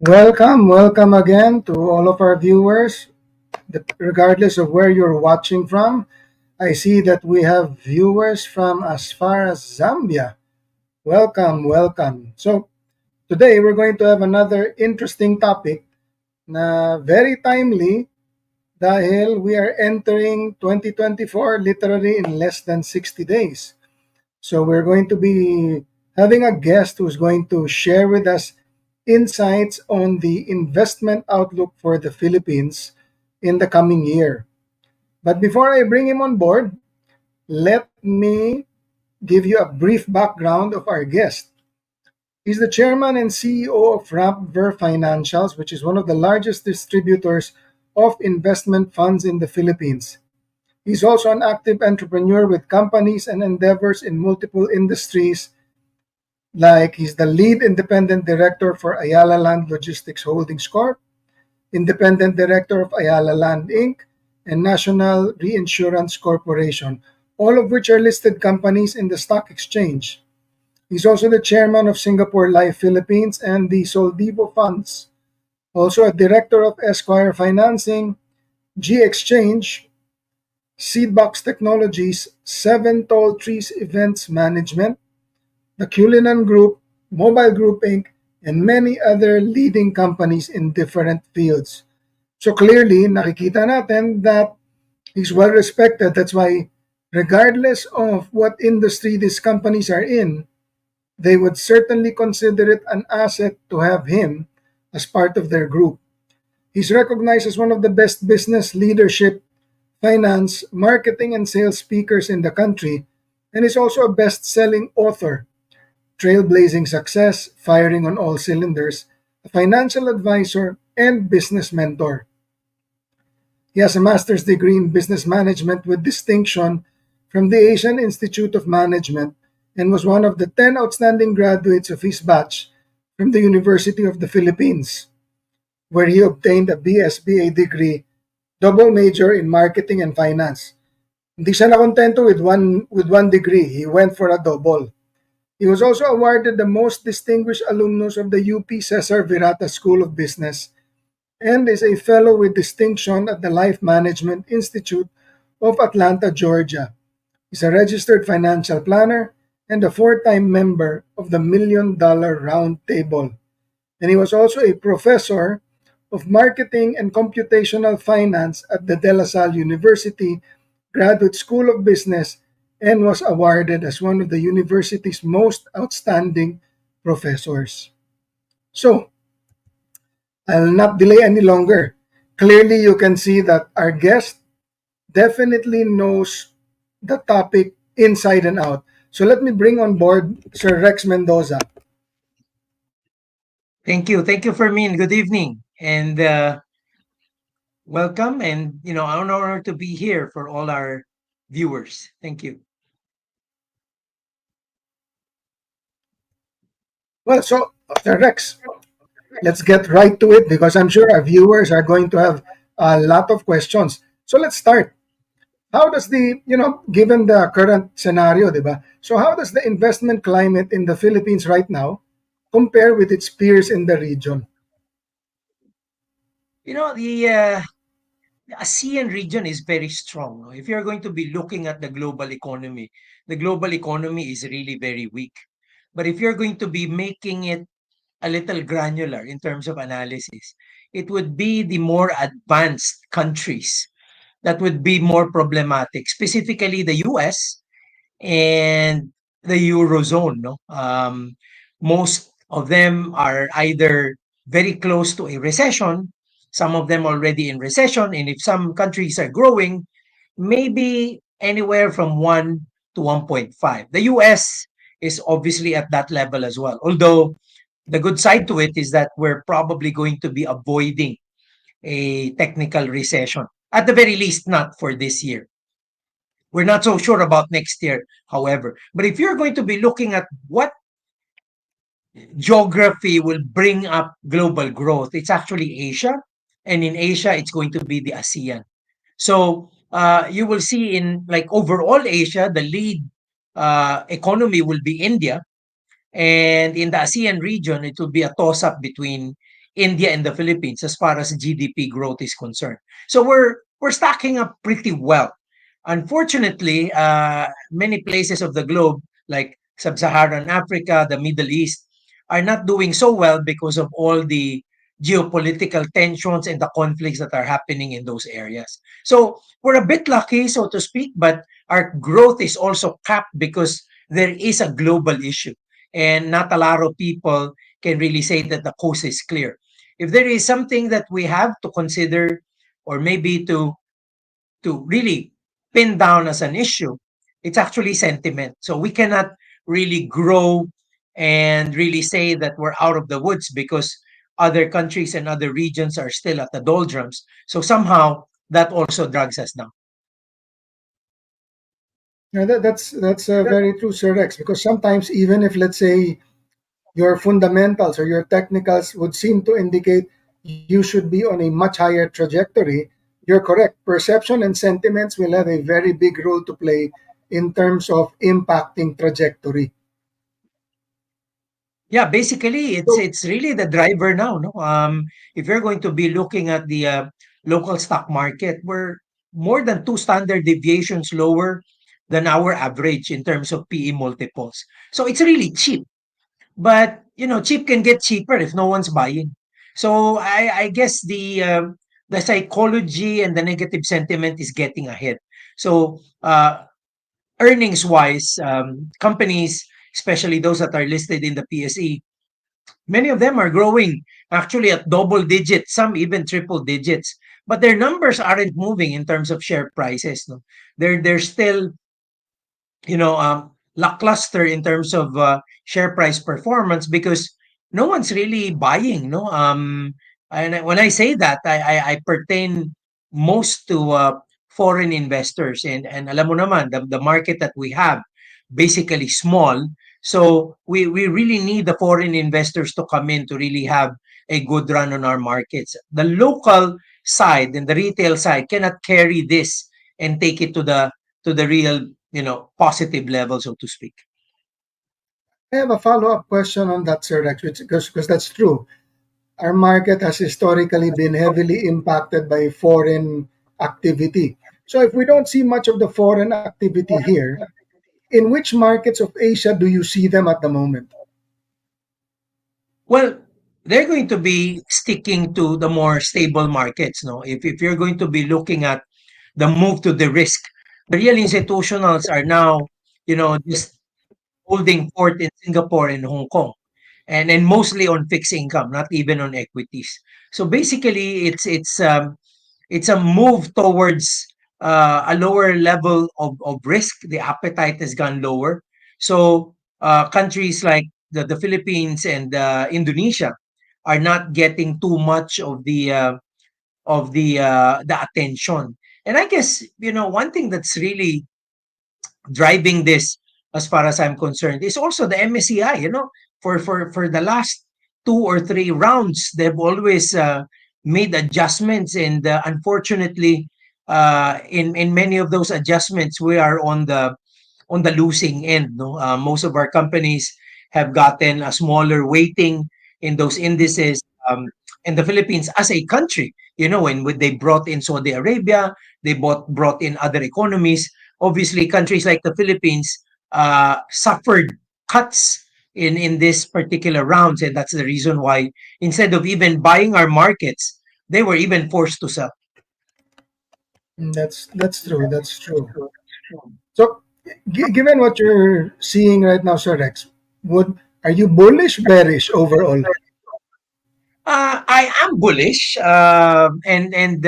Welcome again to all of our viewers, regardless of where you're watching from. I see that we have viewers from as far as Zambia. Welcome. So, today we're going to have another interesting topic na very timely dahil we are entering 2024 literally in less than 60 days. So we're going to be having a guest who's going to share with us insights on the investment outlook for the Philippines in the coming year. But before I bring him on board, let me give you a brief background of our guest. He's the chairman and CEO of Rampver Financials, which is one of the largest distributors of investment funds in the Philippines. He's also an active entrepreneur with companies and endeavors in multiple industries, like he's the lead independent director for Ayala Land Logistics Holdings Corp, independent director of Ayala Land Inc., and National Reinsurance Corporation, all of which are listed companies in the stock exchange. He's also the chairman of Singapore Life Philippines and the Soldivo Funds, also a director of Esquire Financing, G Exchange, Seedbox Technologies, Seven Tall Trees Events Management, the Culinan Group, Mobile Group Inc., and many other leading companies in different fields. So clearly, nakikita natin that he's well respected. That's why, regardless of what industry these companies are in, they would certainly consider it an asset to have him as part of their group. He's recognized as one of the best business leadership, finance, marketing, and sales speakers in the country, and is also a best selling author. Trailblazing success, firing on all cylinders, a financial advisor, and business mentor. He has a master's degree in business management with distinction from the Asian Institute of Management and was one of the 10 outstanding graduates of his batch from the University of the Philippines, where he obtained a BSBA degree, double major in marketing and finance. Hindi siya nakontento with one degree. He went for a double. He was also awarded the most distinguished alumnus of the UP Cesar Virata School of Business and is a fellow with distinction at the Life Management Institute of Atlanta, Georgia. He's a registered financial planner and a four-time member of the Million Dollar Round Table. And he was also a professor of marketing and computational finance at the De La Salle University Graduate School of Business and was awarded as one of the university's most outstanding professors. So, I'll not delay any longer. Clearly, you can see that our guest definitely knows the topic inside and out. So let me bring on board Sir Rex Mendoza. Thank you. Thank you, Fermin. Good evening and welcome. And, an honor to be here for all our viewers. Thank you. Well, so Sir Rex, let's get right to it because I'm sure our viewers are going to have a lot of questions. So let's start. How does given the current scenario, diba? So how does the investment climate in the Philippines right now compare with its peers in the region? The ASEAN region is very strong. No? If you're going to be looking at the global economy is really very weak. But if you're going to be making it a little granular in terms of analysis, it would be the more advanced countries that would be more problematic, specifically the US and the Eurozone. No? Most of them are either very close to a recession, some of them already in recession, and if some countries are growing, maybe anywhere from 1 to 1.5. The US is obviously at that level as well, although the good side to it is that we're probably going to be avoiding a technical recession, at the very least, not for this year. We're not so sure about next year, however. But if you're going to be looking at what geography will bring up global growth, it's actually Asia. And in Asia, it's going to be the ASEAN. So you will see in like overall Asia, the lead economy will be India. And in the ASEAN region, it will be a toss-up between India and the Philippines as far as GDP growth is concerned. So we're stacking up pretty well. Unfortunately, many places of the globe, like Sub-Saharan Africa, the Middle East, are not doing so well because of all the geopolitical tensions and the conflicts that are happening in those areas. So we're a bit lucky, so to speak, but our growth is also capped because there is a global issue. And not a lot of people can really say that the coast is clear. If there is something that we have to consider or maybe to really pin down as an issue, it's actually sentiment. So we cannot really grow and really say that we're out of the woods because other countries and other regions are still at the doldrums. So somehow that also drags us down. Yeah, that's very true, Sir Rex. Because sometimes, even if let's say your fundamentals or your technicals would seem to indicate you should be on a much higher trajectory, you're correct. Perception and sentiments will have a very big role to play in terms of impacting trajectory. Yeah, basically So, it's really the driver now, no? If you're going to be looking at the local stock market, we're more than two standard deviations lower than our average in terms of PE multiples. So it's really cheap. But cheap can get cheaper if no one's buying. So I guess the psychology and the negative sentiment is getting ahead. So earnings wise, companies, especially those that are listed in the PSE, many of them are growing actually at double digits, some even triple digits. But their numbers aren't moving in terms of share prices. No, they're still lackluster in terms of share price performance because no one's really buying. No, and when I say that, I pertain most to foreign investors, and alam mo naman the market that we have basically small. So we really need the foreign investors to come in to really have a good run on our markets. The local side and the retail side cannot carry this and take it to the real positive level, so to speak. I have a follow up question on that, Sir Rex, because that's true. Our market has historically been heavily impacted by foreign activity. So, if we don't see much of the foreign activity here, in which markets of Asia do you see them at the moment? Well, they're going to be sticking to the more stable markets. No, if you're going to be looking at the move to the risk, the real institutionals are now just holding fort in Singapore and Hong Kong, and mostly on fixed income, not even on equities. So basically, it's a move towards a lower level of risk. The appetite has gone lower. So countries like the Philippines and Indonesia are not getting too much of the attention. And I guess one thing that's really driving this, as far as I'm concerned, is also the MSCI. For the last 2 or 3 rounds, they've always made adjustments, and unfortunately, in many of those adjustments, we are on the losing end. No, most of our companies have gotten a smaller weighting in those indices. And the Philippines, as a country, when they brought in Saudi Arabia, they brought in other economies. Obviously, countries like the Philippines suffered cuts in this particular rounds, and that's the reason why instead of even buying our markets, they were even forced to sell. That's true. That's true. So, given what you're seeing right now, Sir Rex, would are you bullish, bearish overall? I am bullish, and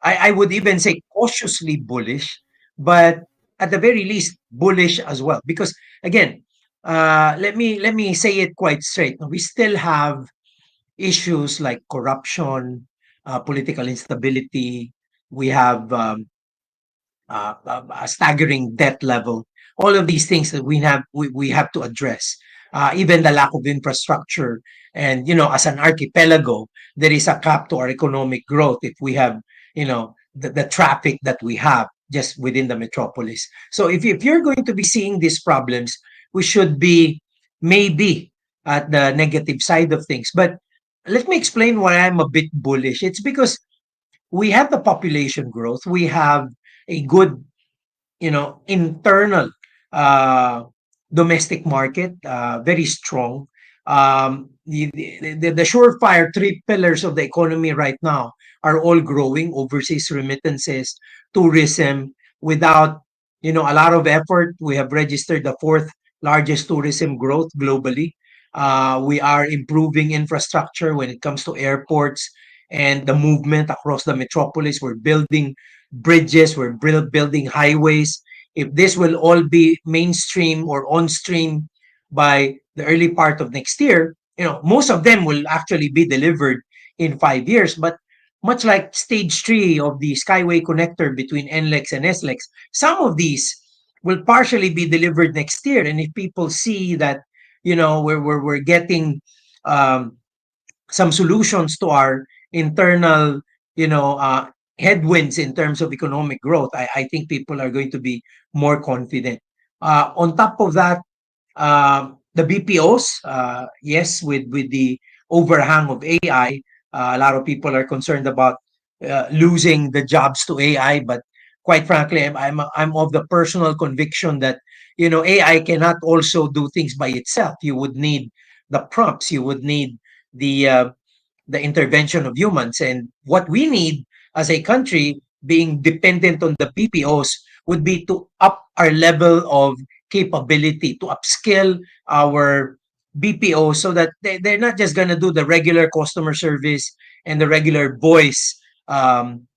I would even say cautiously bullish, but at the very least bullish as well. Because again, let me say it quite straight. We still have issues like corruption, political instability. We have a staggering debt level. All of these things that we have to address. Even the lack of infrastructure, and as an archipelago, there is a cap to our economic growth if we have the traffic that we have just within the metropolis. So if you're going to be seeing these problems, we should be maybe at the negative side of things. But let me explain why I'm a bit bullish. It's because we have the population growth, we have a good, internal uh, domestic market, very strong. The surefire three pillars of the economy right now are all growing: overseas remittances, tourism. Without a lot of effort, we have registered the fourth largest tourism growth globally. We are improving infrastructure when it comes to airports and the movement across the metropolis. We're building bridges, we're building highways. If this will all be mainstream or on stream by the early part of next year, most of them will actually be delivered in 5 years. But much like stage three of the Skyway connector between NLEX and SLEX, some of these will partially be delivered next year. And if people see that, we're getting um, some solutions to our internal, you know, uh, headwinds in terms of economic growth, I think people are going to be more confident. On top of that, the BPOs, yes, with the overhang of AI, a lot of people are concerned about losing the jobs to AI. But quite frankly, I'm of the personal conviction that AI cannot also do things by itself. You would need the prompts, you would need the the intervention of humans. And what we need as a country, being dependent on the BPOs, would be to up our level of capability, to upskill our BPOs so that they're not just going to do the regular customer service and the regular voice um,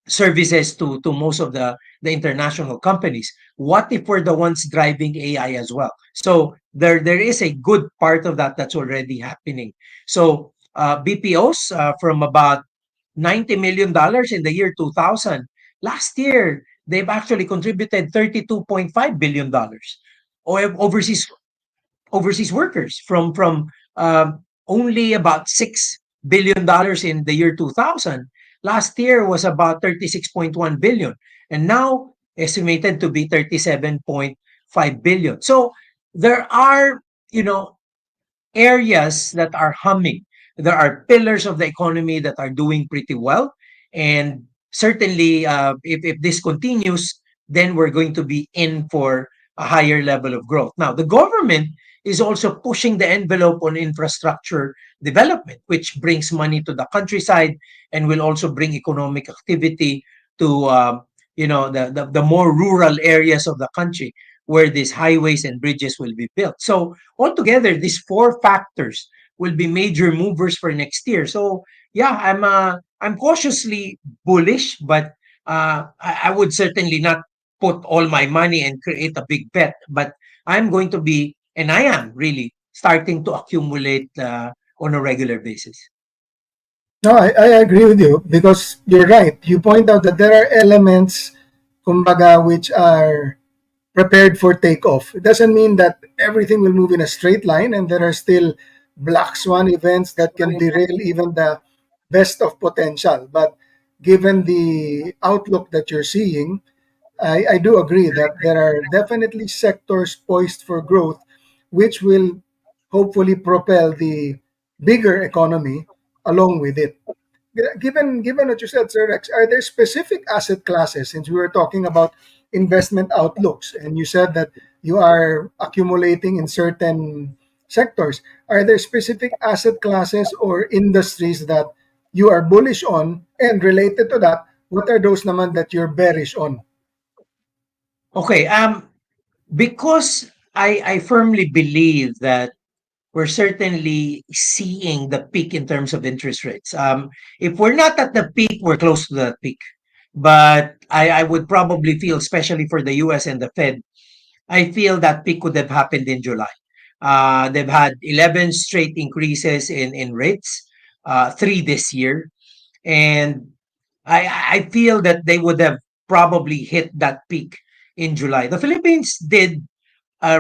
services to most of the international companies. What if we're the ones driving AI as well? So there is a good part of that that's already happening. So BPOs, from about $90 million in the year 2000, last year they've actually contributed $32.5 billion. Overseas workers, from only about $6 billion in the year 2000. Last year was about 36.1 billion, and now estimated to be 37.5 billion. So there are, you know, areas that are humming. There are pillars of the economy that are doing pretty well. And certainly, if this continues, then we're going to be in for a higher level of growth. Now, the government is also pushing the envelope on infrastructure development, which brings money to the countryside and will also bring economic activity to the more rural areas of the country where these highways and bridges will be built. So altogether, these four factors will be major movers for next year. So yeah, I'm cautiously bullish, but I would certainly not put all my money and create a big bet. But I'm going to be, and I am really starting to accumulate on a regular basis. No, I agree with you because you're right. You point out that there are elements, kumbaga, which are prepared for takeoff. It doesn't mean that everything will move in a straight line, and there are still black swan events that can derail even the best of potential. But given the outlook that you're seeing, I do agree that there are definitely sectors poised for growth, which will hopefully propel the bigger economy along with it. Given what you said, Sir Rex, are there specific asset classes, since we were talking about investment outlooks, and you said that you are accumulating in certain sectors, are there specific asset classes or industries that you are bullish on? And related to that, what are those naman that you're bearish on? Okay, because I firmly believe that we're certainly seeing the peak in terms of interest rates. If we're not at the peak, we're close to that peak. But I would probably feel, especially for the US and the Fed, I feel that peak could have happened in July. They've had 11 straight increases in rates, three this year. And I feel that they would have probably hit that peak in July. The Philippines did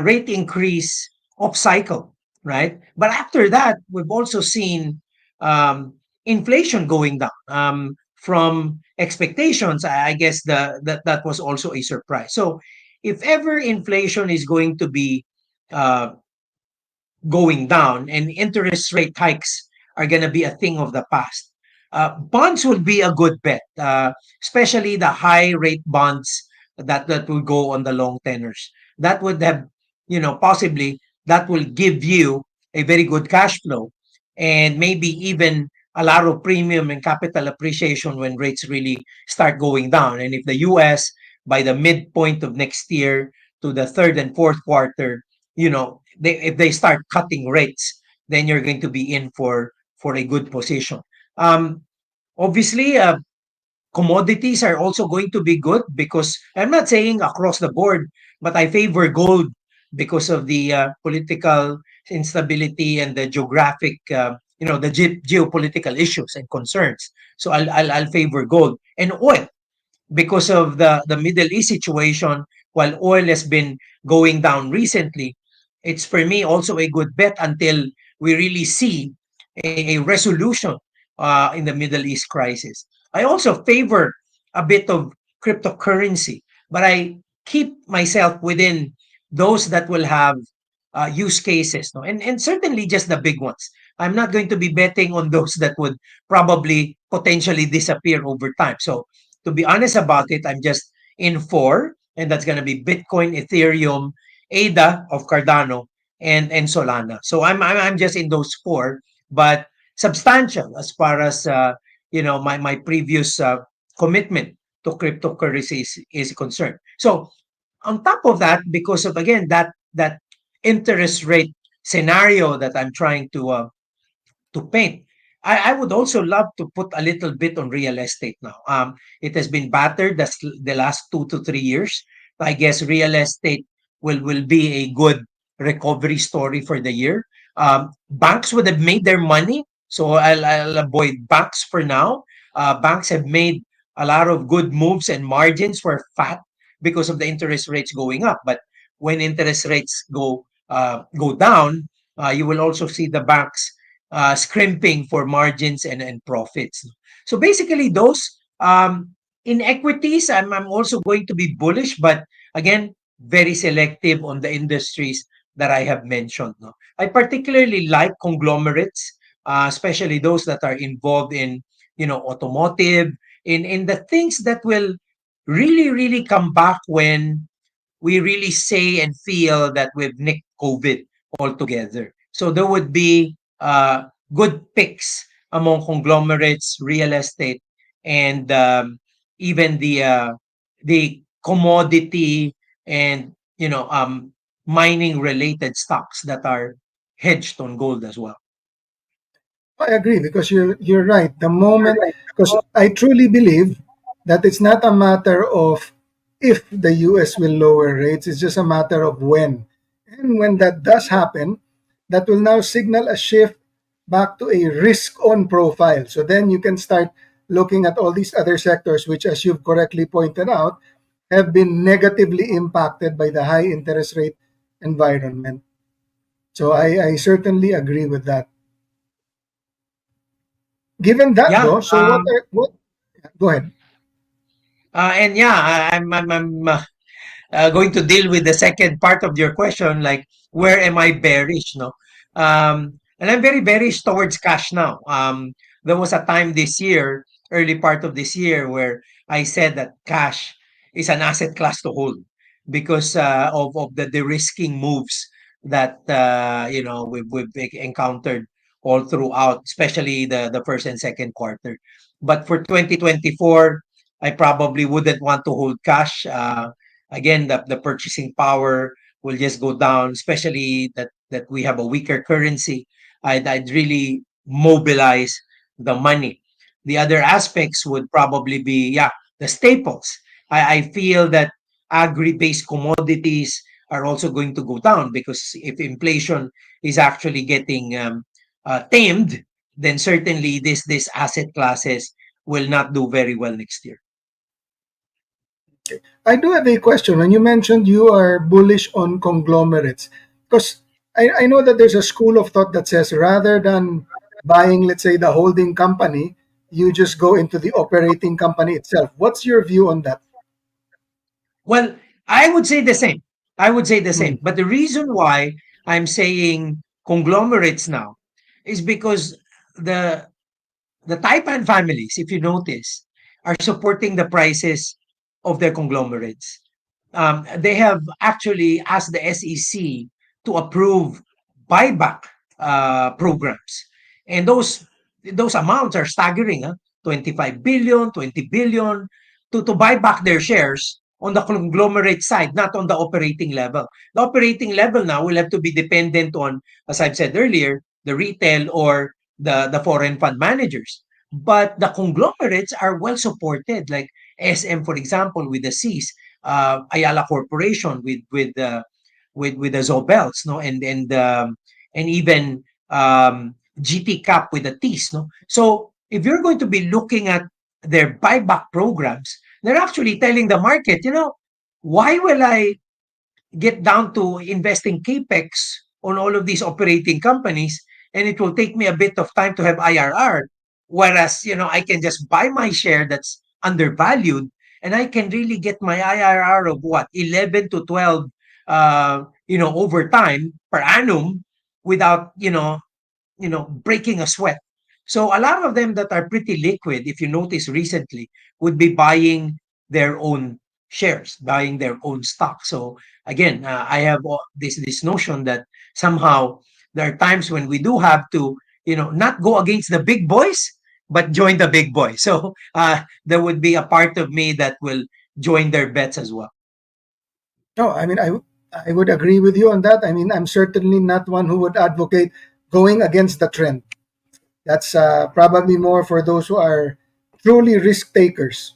rate increase off cycle, right? But after that, we've also seen inflation going down from expectations. I guess that was also a surprise. So, if ever inflation is going to be uh, going down and interest rate hikes are going to be a thing of the past. Bonds would be a good bet, especially the high rate bonds that will go on the long tenors. That would have, possibly that will give you a very good cash flow and maybe even a lot of premium and capital appreciation when rates really start going down. And if the US by the midpoint of next year to the third and fourth quarter, if they start cutting rates, then you're going to be in for a good position. Um, Obviously, commodities are also going to be good because I'm not saying across the board, but I favor gold because of the political instability and the geographic, the geopolitical issues and concerns. So I'll favor gold and oil because of the Middle East situation. While oil has been going down recently, it's for me also a good bet until we really see a resolution in the Middle East crisis. I also favor a bit of cryptocurrency, but I keep myself within those that will have use cases, no? And certainly just the big ones. I'm not going to be betting on those that would probably potentially disappear over time. So to be honest about it, I'm just in four, and that's going to be Bitcoin, Ethereum, ADA of Cardano, and Solana. So I'm just in those four, but substantial as far as my previous commitment to cryptocurrency is concerned. So on top of that, because of again that interest rate scenario that I'm trying to paint. I would also love to put a little bit on real estate now. It has been battered the last 2 to 3 years. I guess real estate will be a good recovery story for the year. Banks would have made their money, so I'll avoid banks for now. Banks have made a lot of good moves and margins were fat because of the interest rates going up. But when interest rates go down, you will also see the banks scrimping for margins and profits. So basically, those in equities, I'm also going to be bullish, but again, very selective on the industries that I have mentioned. No? I particularly like conglomerates, especially those that are involved in automotive, in the things that will really really come back when we really say and feel that we've nicked COVID altogether. So there would be good picks among conglomerates, real estate, and even the commodity and mining related stocks that are hedged on gold as well. I agree because you're right. The moment, because I truly believe that it's not a matter of if the US will lower rates, it's just a matter of when. And when that does happen, that will now signal a shift back to a risk on profile. So then you can start looking at all these other sectors, which, as you've correctly pointed out, have been negatively impacted by the high interest rate environment. So I certainly agree with that. Given that Yeah. though, so what go ahead. And yeah, I'm going to deal with the second part of your question, like where am I bearish? No, and I'm very bearish towards cash now. There was a time this year, early part of this year, where I said that cash is an asset class to hold because of the de-risking moves that we've encountered all throughout, especially the first and second quarter. But for 2024, I probably wouldn't want to hold cash. Again, the purchasing power will just go down, especially that we have a weaker currency. I'd really mobilize the money. The other aspects would probably be, yeah, the staples. I feel that agri-based commodities are also going to go down because if inflation is actually getting tamed, then certainly this asset classes will not do very well next year. I do have a question. When you mentioned you are bullish on conglomerates, because I know that there's a school of thought that says rather than buying, let's say, the holding company, you just go into the operating company itself. What's your view on that? Well, I would say the same. I would say the Hmm. same. But the reason why I'm saying conglomerates now is because the the Taipan families, if you notice, are supporting the prices of their conglomerates. They have actually asked the SEC to approve buyback programs, and those amounts are staggering. 25 billion, 20 billion to buy back their shares on the conglomerate side, not on the operating level. The operating level now will have to be dependent on, as I've said earlier, the retail or the foreign fund managers. But the conglomerates are well supported, like SM, for example, with the Cs, Ayala Corporation with the Zobels, no, and even GT Cap with the Ts, no. So if you're going to be looking at their buyback programs, they're actually telling the market, why will I get down to investing capex on all of these operating companies, and it will take me a bit of time to have IRR, whereas I can just buy my share that's undervalued, and I can really get my IRR of what, 11 to 12 over time per annum, without breaking a sweat. So a lot of them that are pretty liquid, if you notice recently, would be buying their own shares, buying their own stock. So again, I have this notion that somehow there are times when we do have to, not go against the big boys, but join the big boys. So there would be a part of me that will join their bets as well. No, I mean, I would agree with you on that. I mean, I'm certainly not one who would advocate going against the trend. That's probably more for those who are truly risk takers.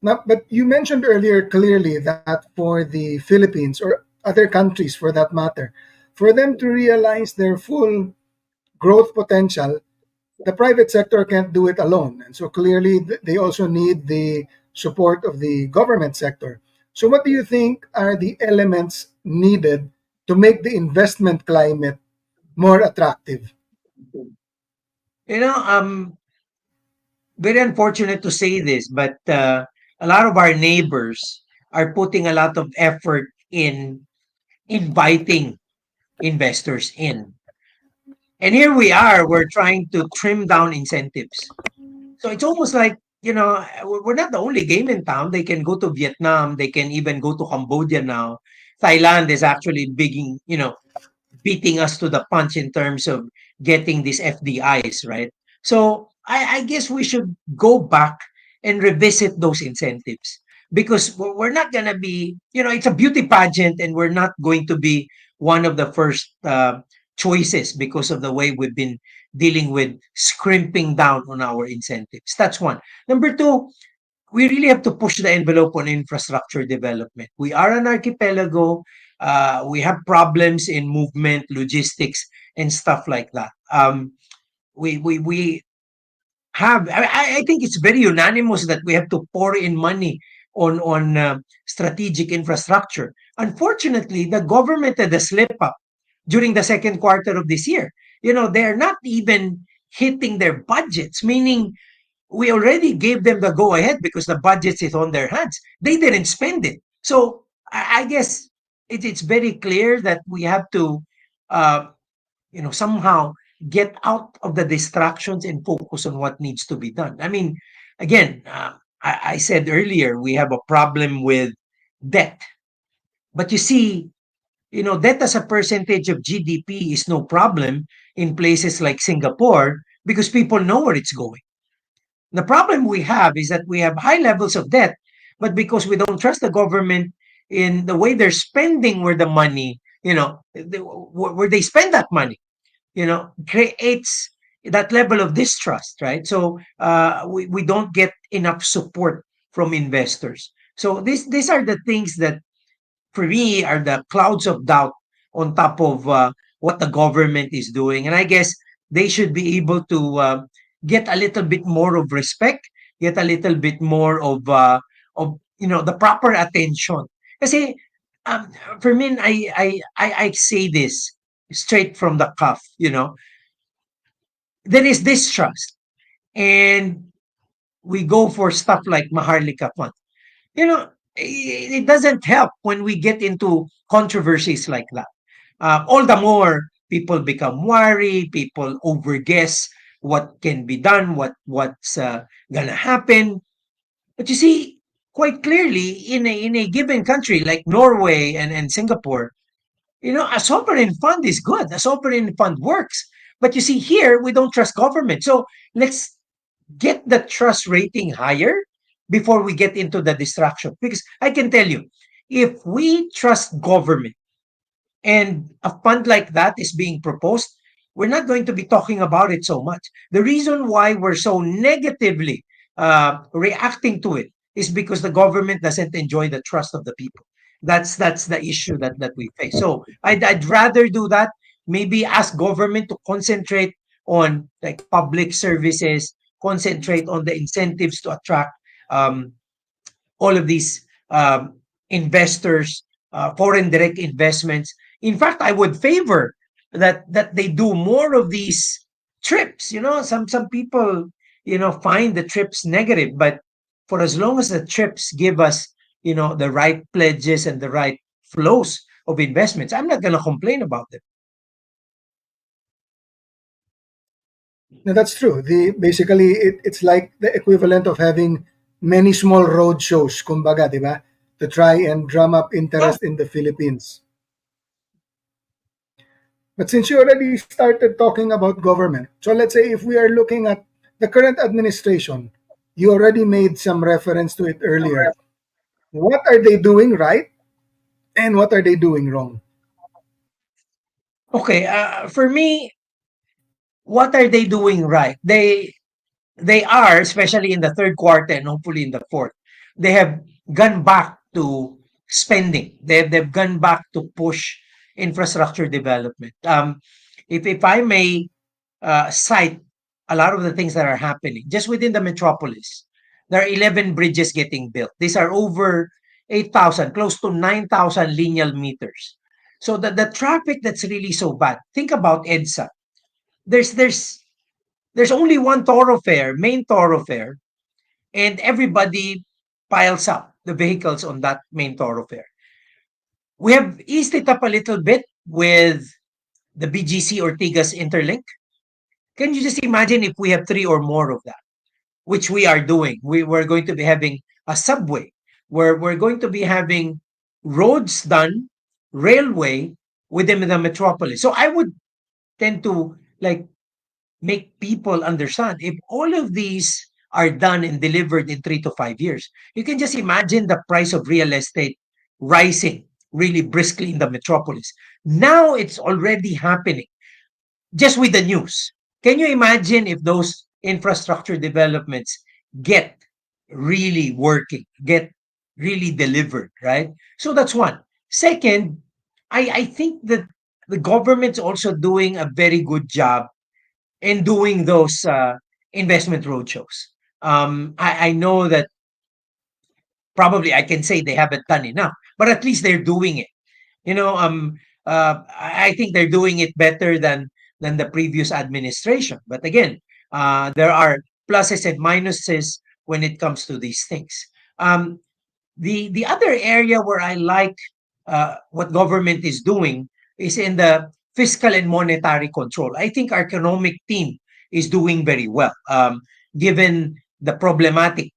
Now, but you mentioned earlier clearly that for the Philippines or other countries for that matter, for them to realize their full growth potential, the private sector can't do it alone. And so clearly they also need the support of the government sector. So, what do you think are the elements needed to make the investment climate more attractive? You know, very unfortunate to say this, but a lot of our neighbors are putting a lot of effort in inviting investors in. And here we are, we're trying to trim down incentives. So it's almost like, we're not the only game in town. They can go to Vietnam, they can even go to Cambodia now. Thailand is actually beating us to the punch in terms of getting these FDIs, right? So I guess we should go back and revisit those incentives, because we're not going to be, it's a beauty pageant, and we're not going to be one of the first choices because of the way we've been dealing with scrimping down on our incentives. That's one. Number two, we really have to push the envelope on infrastructure development. We are an archipelago. We have problems in movement, logistics, and stuff like that. We have. I think it's very unanimous that we have to pour in money on strategic infrastructure. Unfortunately, the government had a slip up during the second quarter of this year. They're not even hitting their budgets, meaning we already gave them the go ahead because the budget is on their hands. They didn't spend it. So I guess it's very clear that we have to, uh, somehow get out of the distractions and focus on what needs to be done. I mean, again, I said earlier, we have a problem with debt. But you see, debt as a percentage of GDP is no problem in places like Singapore, because people know where it's going. The problem we have is that we have high levels of debt, but because we don't trust the government in the way they're spending, where the money, where they spend that money, creates that level of distrust, right? So we don't get enough support from investors. So these are the things that for me are the clouds of doubt on top of what the government is doing. And I guess they should be able to get a little bit more of respect, get a little bit more of the proper attention. Kasi um, for me, I say this straight from the cuff. There is distrust, and we go for stuff like Maharlika Fund. It doesn't help when we get into controversies like that. All the more people become worried, people overguess what can be done, what's gonna happen. But you see, quite clearly, in a given country like Norway and Singapore, a sovereign fund is good. A sovereign fund works. But you see, here we don't trust government. So let's get the trust rating higher before we get into the distraction. Because I can tell you, if we trust government and a fund like that is being proposed, we're not going to be talking about it so much. The reason why we're so negatively reacting to it is because the government doesn't enjoy the trust of the people. That's the issue that we face. So I'd rather do that. Maybe ask government to concentrate on like public services, concentrate on the incentives to attract um, all of these investors, foreign direct investments. In fact, I would favor that they do more of these trips. Some people find the trips negative, but for as long as the trips give us the right pledges and the right flows of investments, I'm not going to complain about them. Now, that's true. Basically, it's like the equivalent of having many small road shows, kumbaga, di ba? To try and drum up Yeah. interest in the Philippines. But since you already started talking about government, so let's say if we are looking at the current administration, you already made some reference to it earlier. What are they doing right and what are they doing wrong? Okay. For me, what are they doing right? They are, especially in the third quarter and hopefully in the fourth, they have gone back to spending. They've gone back to push infrastructure development. If I may cite a lot of the things that are happening just within the metropolis, there are 11 bridges getting built. These are over 8,000, close to 9,000 lineal meters. So the traffic that's really so bad. Think about EDSA. There's there's there's only one thoroughfare, main thoroughfare, and everybody piles up the vehicles on that main thoroughfare. We have eased it up a little bit with the BGC Ortigas interlink. Can you just imagine if we have three or more of that, which we are doing? We're going to be having a subway where we're going to be having roads done, railway within the metropolis. So I would tend to like make people understand if all of these are done and delivered in 3 to 5 years, you can just imagine the price of real estate rising really briskly in the metropolis. Now it's already happening just with the news. Can you imagine if those infrastructure developments get really working, get really delivered, right? So that's one. Second, I think that the government's also doing a very good job in doing those investment roadshows. I know that probably I can say they haven't done enough, but at least they're doing it. I think they're doing it better than the previous administration. But again, there are pluses and minuses when it comes to these things. Um, the other area where I like what government is doing is in the fiscal and monetary control. I think our economic team is doing very well, given the problematic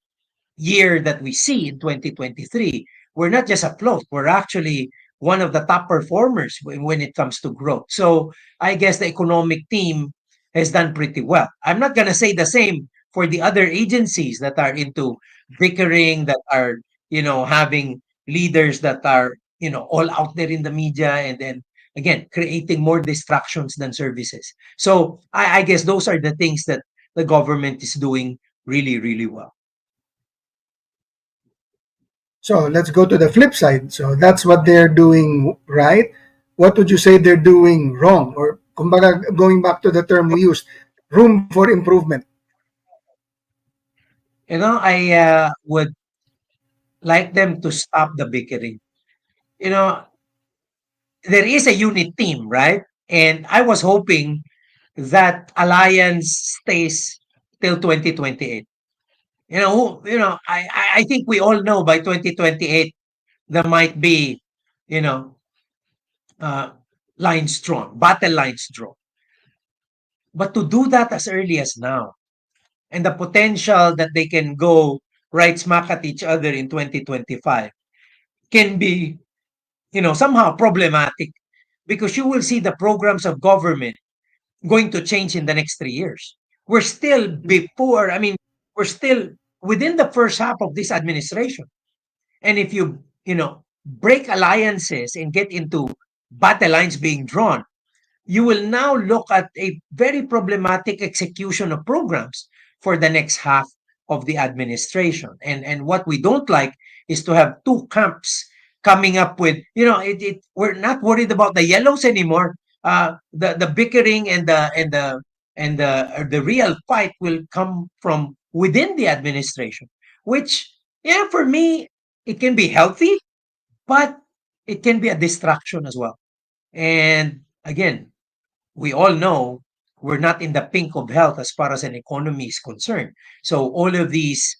year that we see in 2023. We're not just afloat, we're actually one of the top performers when it comes to growth. So I guess the economic team has done pretty well. I'm not going to say the same for the other agencies that are into bickering, that are, having leaders that are, all out there in the media and then again, creating more distractions than services. So I guess those are the things that the government is doing really, really well. So let's go to the flip side. So that's what they're doing right. What would you say they're doing wrong? Or kumbaga, going back to the term we used, room for improvement. I would like them to stop the bickering. You know, there is a unit team, right? And I was hoping that alliance stays till 2028. I think we all know by 2028 there might be, you know, uh, lines drawn, battle lines drawn. But to do that as early as now, and the potential that they can go right smack at each other in 2025 can be, somehow problematic, because you will see the programs of government going to change in the next 3 years. We're still before, I mean, we're still within the first half of this administration. And if you break alliances and get into battle lines being drawn, you will now look at a very problematic execution of programs for the next half of the administration. And what we don't like is to have two camps coming up with, we're not worried about the yellows anymore. The bickering and the real fight will come from within the administration, which, yeah, for me, it can be healthy, but it can be a distraction as well. And again, we all know we're not in the pink of health as far as an economy is concerned. So all of these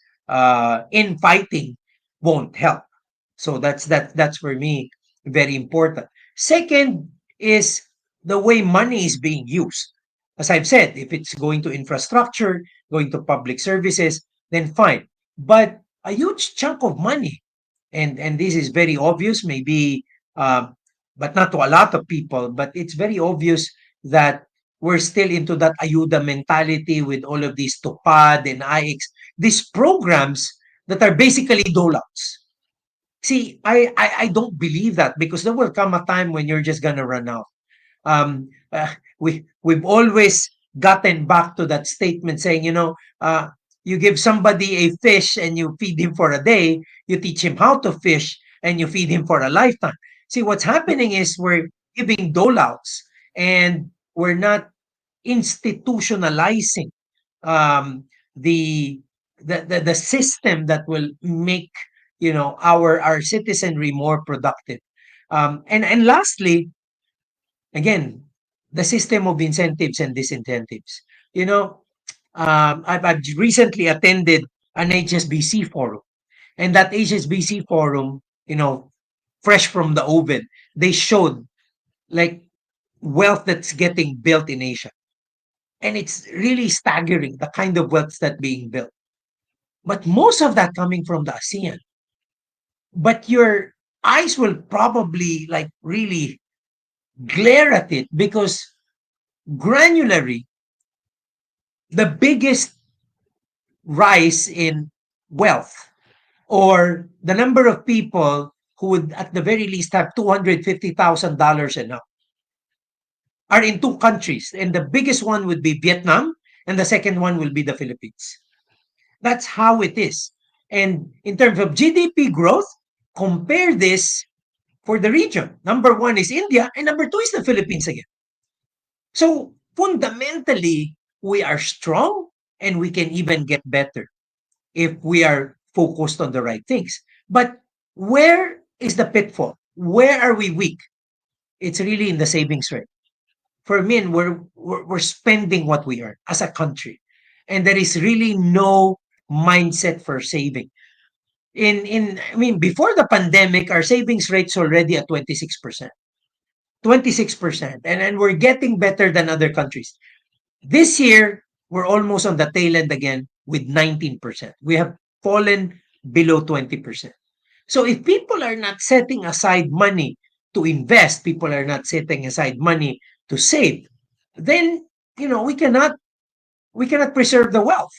infighting won't help. So that's for me very important. Second is the way money is being used. As I've said, if it's going to infrastructure, going to public services, then fine. But a huge chunk of money, and this is very obvious, maybe, um, but not to a lot of people, but it's very obvious that we're still into that ayuda mentality with all of these Tupad and IX, these programs that are basically dolouts. See, I don't believe that, because there will come a time when you're just gonna run out. We've always gotten back to that statement saying, you give somebody a fish and you feed him for a day, you teach him how to fish and you feed him for a lifetime. See, what's happening is we're giving dolouts, and we're not institutionalizing um, the, the system that will make, our citizenry more productive. And lastly, again, the system of incentives and disincentives. You know, I've recently attended an HSBC forum, and that HSBC forum, fresh from the oven, they showed like wealth that's getting built in Asia. And it's really staggering the kind of wealth that's being built. But most of that coming from the ASEAN. But your eyes will probably like really glare at it, because granularly, the biggest rise in wealth, or the number of people who would at the very least have $250,000 and up, are in two countries. And the biggest one would be Vietnam, and the second one will be the Philippines. That's how it is. And in terms of GDP growth, compare this for the region. Number one is India, and number two is the Philippines again. So fundamentally, we are strong, and we can even get better if we are focused on the right things. But where is the pitfall? Where are we weak? It's really in the savings rate. For men, we're spending what we earn as a country, and there is really no mindset for saving. I mean, before the pandemic, our savings rate's already at 26%. 26%. And we're getting better than other countries. This year, we're almost on the tail end again with 19%. We have fallen below 20%. So if people are not setting aside money to invest, people are not setting aside money to save, then we cannot preserve the wealth.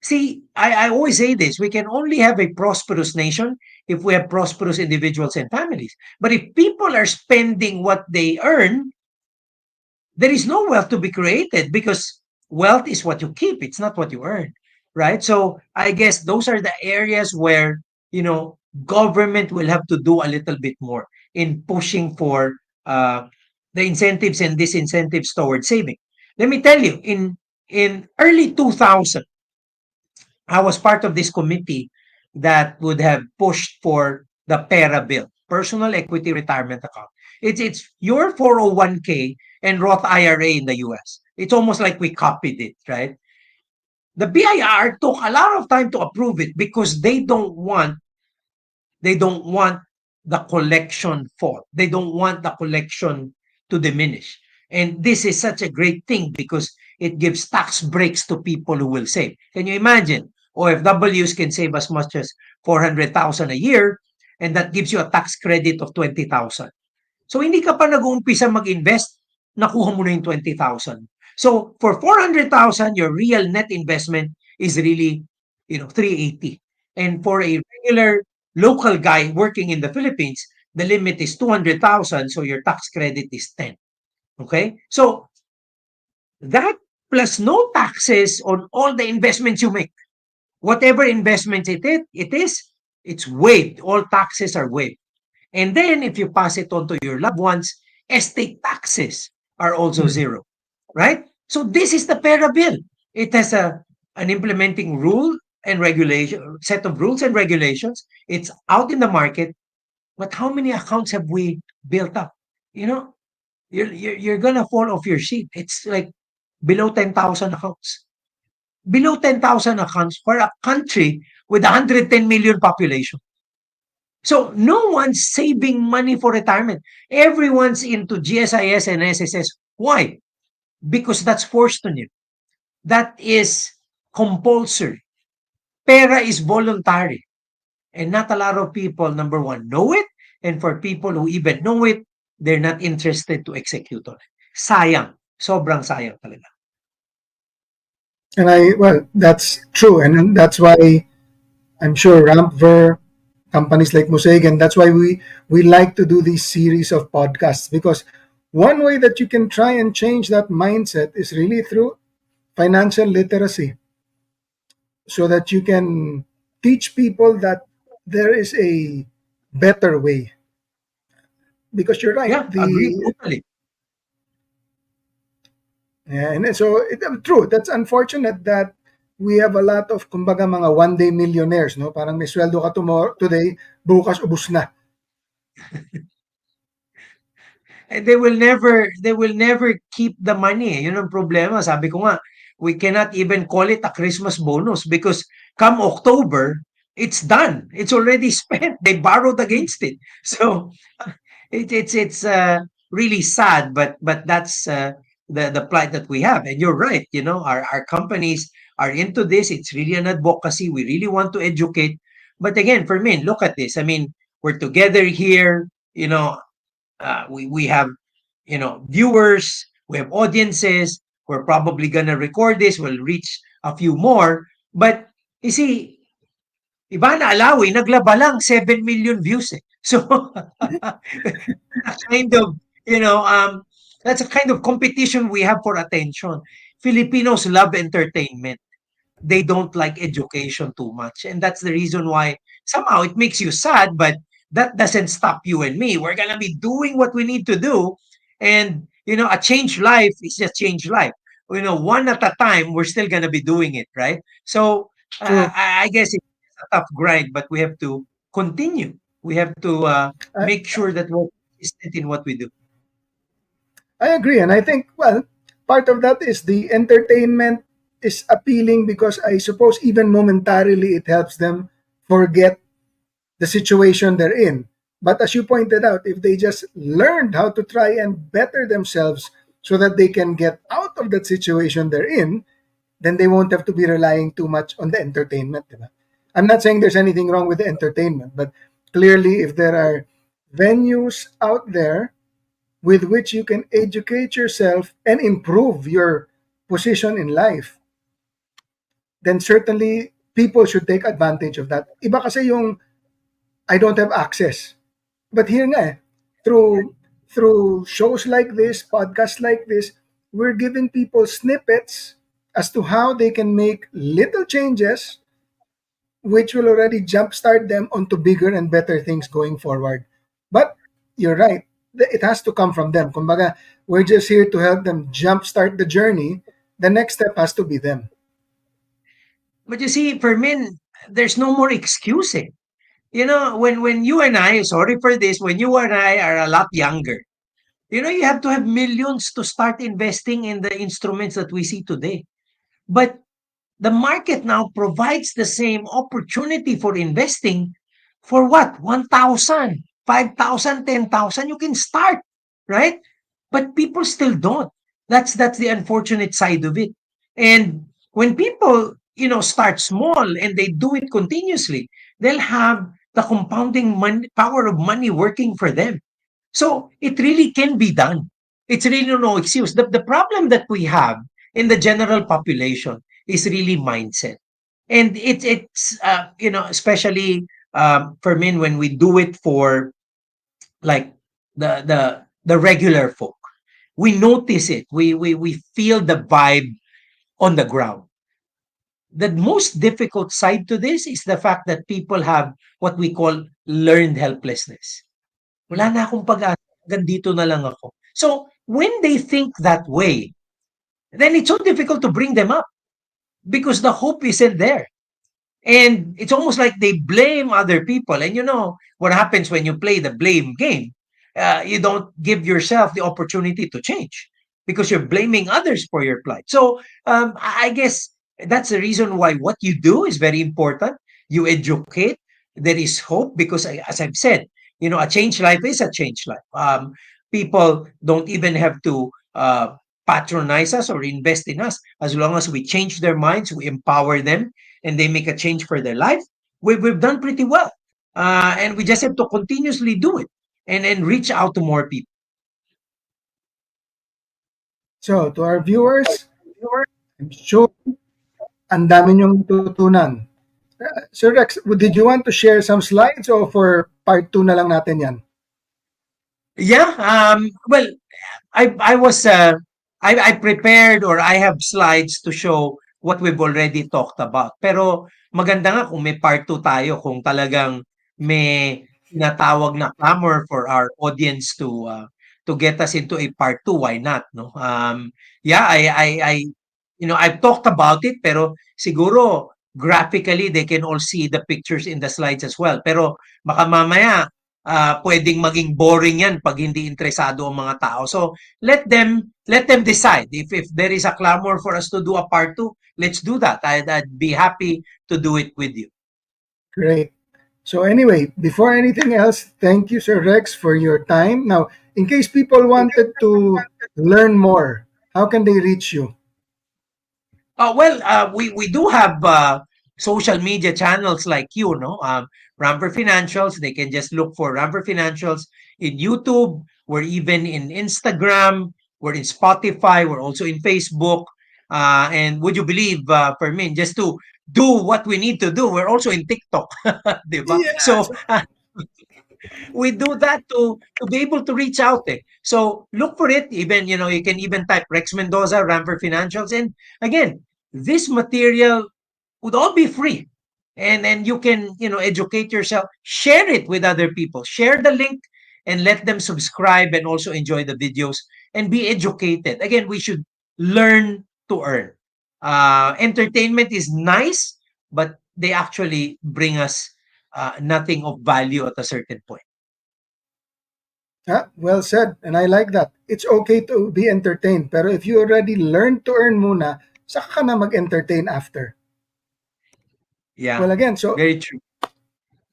See, I always say this: we can only have a prosperous nation if we have prosperous individuals and families. But if people are spending what they earn, there is no wealth to be created, because wealth is what you keep, it's not what you earn, right? So I guess those are the areas where, government will have to do a little bit more in pushing for the incentives and disincentives towards saving. Let me tell you, in early 2000, I was part of this committee that would have pushed for the PERA bill, Personal Equity Retirement Account. It's your 401k and Roth IRA in the US. It's almost like we copied it, right? The BIR took a lot of time to approve it, because they don't want the collection fault. They don't want the collection to diminish. And this is such a great thing because it gives tax breaks to people who will save. Can you imagine? OFWs can save as much as 400,000 a year, and that gives you a tax credit of 20,000. So hindi ka pa nag-uumpisa mag-invest, nakuha mo na yung 20,000. So for 400,000, your real net investment is really, 380. And for a regular local guy working in the Philippines, the limit is 200,000, so your tax credit is 10. Okay? So that plus no taxes on all the investments you make. Whatever investment it is, it's waived. All taxes are waived. And then if you pass it on to your loved ones, estate taxes are also Mm. zero, right? So this is the PERA bill. It has an implementing rule and regulation set of rules and regulations. It's out in the market, but how many accounts have we built up? You know, you're gonna fall off your seat. It's like below 10,000 accounts. Below 10,000 accounts for a country with 110 million population. So no one's saving money for retirement. Everyone's into GSIS and SSS. Why? Because that's forced on you. That is compulsory. Pera is voluntary. And not a lot of people, number one, know it. And for people who even know it, they're not interested to execute on it. Sayang. Sobrang sayang talaga. And well, that's true. And then that's why I'm sure Rampver, companies like Museigen, that's why we like to do these series of podcasts, because one way that you can try and change that mindset is really through financial literacy, so that you can teach people that there is a better way. Because you're right, Yeah, agree the totally. yeah, and so true. That's unfortunate that we have a lot of kumbaga mga one day millionaires, no? Parang may sweldo ka tomorrow, today, bukas ubus na. And they will never keep the money. Yun ang problema. Sabi ko nga, we cannot even call it a Christmas bonus because come October, it's done. It's already spent. They borrowed against it. So it's really sad, but that's the plight that we have. And you're right. Our companies are into this. It's really an advocacy. We really want to educate. But again, for me, look at this. I mean, we're together here. We have viewers, we have audiences. We're probably gonna record this. We'll reach a few more. But you see, Ivana Alawi, naglaba lang 7 million views eh. So a kind of, you know, that's a kind of competition we have for attention. Filipinos love entertainment. They don't like education too much. And that's the reason why somehow it makes you sad, but that doesn't stop you and me. We're going to be doing what we need to do. And, a changed life is just changed life. One at a time, we're still going to be doing it, right? So True. I guess it's a tough grind, but we have to continue. We have to I, make sure that we're consistent in what we do. I agree, and I think, well, part of that is the entertainment is appealing because I suppose even momentarily it helps them forget the situation they're in. But as you pointed out, if they just learned how to try and better themselves so that they can get out of that situation they're in, then they won't have to be relying too much on the entertainment. Diba? I'm not saying there's anything wrong with the entertainment, but clearly, if there are venues out there with which you can educate yourself and improve your position in life, then certainly people should take advantage of that. Iba kasi yung I don't have access. But here nga through shows like this, podcasts like this, we're giving people snippets as to how they can make little changes which will already jumpstart them onto bigger and better things going forward. But you're right. It has to come from them. Kumbaga, we're just here to help them jumpstart the journey. The next step has to be them. But you see, for men, there's no more excuse. Eh. When you and I, sorry for this, when you and I are a lot younger, you have to have millions to start investing in the instruments that we see today. But the market now provides the same opportunity for investing for what? 1,000, 5,000, 10,000. You can start, right? but people still don't. That's the unfortunate side of it. And when people, start small and they do it continuously, they'll have the compounding power of money working for them. So it really can be done. It's really no excuse. The problem that we have in the general population is really mindset. And especially for men, when we do it for like the regular folk, we notice it. We feel the vibe on the ground. The most difficult side to this is the fact that people have what we call learned helplessness. Wala na akong pag-asa, hanggang dito na lang ako. So, when they think that way, then it's so difficult to bring them up because the hope isn't there. And it's almost like they blame other people. And you know what happens when you play the blame game? You don't give yourself the opportunity to change because you're blaming others for your plight. So I guess that's the reason why what you do is very important. You educate. There is hope because, as I've said, a changed life is a changed life. People don't even have to patronize us or invest in us as long as we change their minds, we empower them, and they make a change for their life, we've done pretty well. And we just have to continuously do it and reach out to more people. So, to our viewers, I'm sure ang dami niyong tutunan. Sir Rex, did you want to share some slides o for part 2 na lang natin yan? Yeah. Well, I was I prepared, or I have slides to show what we've already talked about. Pero maganda nga kung may part 2 tayo, kung talagang may tinatawag na clamor for our audience to get us into a part 2, why not, no? Yeah, I I've talked about it, pero siguro graphically they can all see the pictures in the slides as well. Pero baka mamaya pwedeng maging boring yan pag hindi interesado ang mga tao. So let them decide. If there is a clamor for us to do a part 2, let's do that. I'd be happy to do it with you. Great. So anyway, before anything else, thank you, Sir Rex, for your time. Now, in case people wanted to learn more, how can they reach you? Well, we do have social media channels like you, no? Rampver Financials. They can just look for Rampver Financials in YouTube. We're even in Instagram. We're in Spotify. We're also in Facebook. And would you believe, Fermin, just to do what we need to do, we're also in TikTok, diba? Yes. So we do that to be able to reach out. Eh. So look for it. Even you can even type Rex Mendoza, Rampver Financials, and again, this material would all be free, and you can educate yourself. Share it with other people. Share the link and let them subscribe and also enjoy the videos and be educated. Again, we should learn to earn. Entertainment is nice, but they actually bring us nothing of value at a certain point. Well said. And I like that. It's okay to be entertained. Pero if you already learned to earn muna, saka ka na mag-entertain after. Well, Yeah, again, so very true.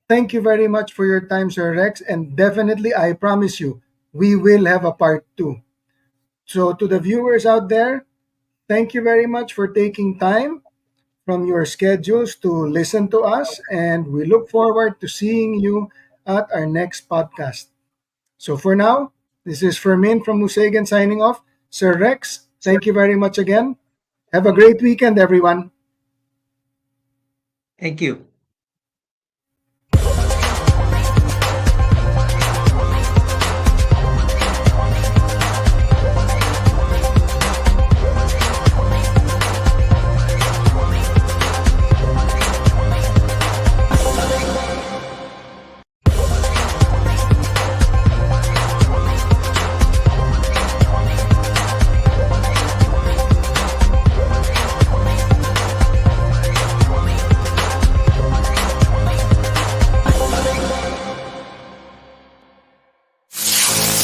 thank you very much for your time, Sir Rex. And definitely, I promise you, we will have a part 2. So to the viewers out there, thank you very much for taking time from your schedules to listen to us. And we look forward to seeing you at our next podcast. So for now, this is Fermin from Museigen signing off. Sir Rex, thank you very much again. Have a great weekend, everyone. Thank you.